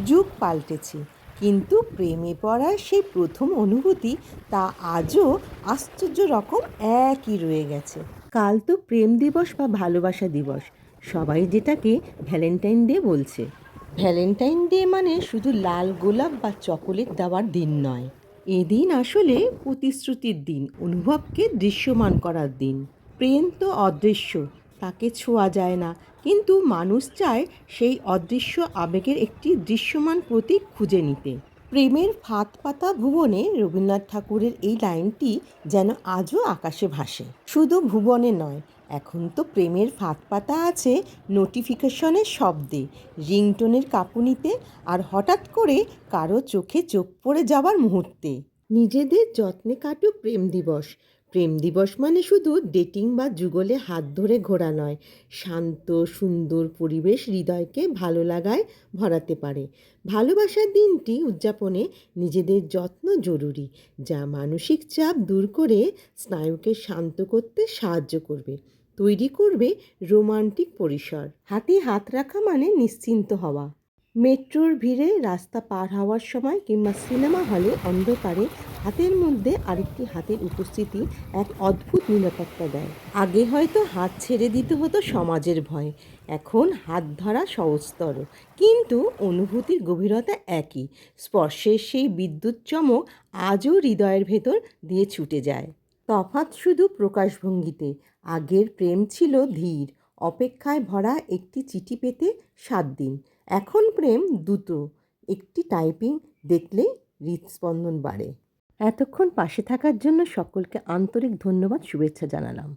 যুগ পাল্টেছে, কিন্তু প্রেমে পড়ার সেই প্রথম অনুভূতি তা আজও আশ্চর্য রকম একই রয়ে গেছে। কাল তো প্রেম দিবস বা ভালোবাসা দিবস, সবাই যেটাকে ভ্যালেন্টাইন ডে বলছে। ভ্যালেন্টাইন ডে মানে শুধু লাল গোলাপ বা চকোলেট দেওয়ার দিন নয়, এদিন আসলে প্রতিশ্রুতির দিন, অনুভবকে দৃশ্যমান করার দিন। প্রেম তো অদৃশ্য, তাকে ছোঁয়া যায় না, কিন্তু মানুষ চায় সেই অদৃশ্য আবেগের একটি দৃশ্যমান প্রতীক খুঁজে নিতে। প্রেমের ফাঁদ পাতা ভুবনে রবীন্দ্রনাথ ঠাকুরের এই লাইনটি যেন আজও আকাশে ভাসে। শুধু ভুবনে নয়, এখন তো প্রেমের ফাঁদ পাতা আছে নোটিফিকেশনের শব্দে, রিংটোনের কাঁপুনিতে, আর হঠাৎ করে কারো চোখে চোখ পড়ে যাওয়ার মুহূর্তে। নিজেদের যত্নে কাটুক প্রেম দিবস। প্রেম দিবস মানে শুধু ডেটিং বা যুগলে হাত ধরে ঘোরা নয়, শান্ত সুন্দর পরিবেশ হৃদয়কে ভালো লাগায় ভরাতে পারে। ভালোবাসার দিনটি উদযাপনে নিজেদের যত্ন জরুরি, যা মানসিক চাপ দূর করে স্নায়ুকে শান্ত করতে সাহায্য করবে, তৈরি করবে রোমান্টিক পরিসর। হাতে হাত রাখা মানে নিশ্চিন্ত হওয়া। মেট্রোর ভিড়ে রাস্তা পার হওয়ার সময় কিংবা সিনেমা হলে অন্ধকারে হাতের মধ্যে আরেকটি হাতের উপস্থিতি এক অদ্ভুত নিরাপত্তা দেয়। আগে হয়তো হাত ছেড়ে দিতে হতো সমাজের ভয়ে, এখন হাত ধরা সহজতর, কিন্তু অনুভূতির গভীরতা একই। স্পর্শের সেই বিদ্যুৎ চমক আজও হৃদয়ের ভেতর দিয়ে ছুটে যায়। তফাৎ শুধু প্রকাশভঙ্গিতে। আগের প্রেম ছিল ধীর, অপেক্ষায় ভরা একটি চিঠি পেতে 7 দিন। এখন প্রেম দ্রুত, একটি টাইপিং দেখলেই হৃদস্পন্দন বাড়ে। এতক্ষণ পাশে থাকার জন্য সকলকে আন্তরিক ধন্যবাদ, শুভেচ্ছা জানালাম।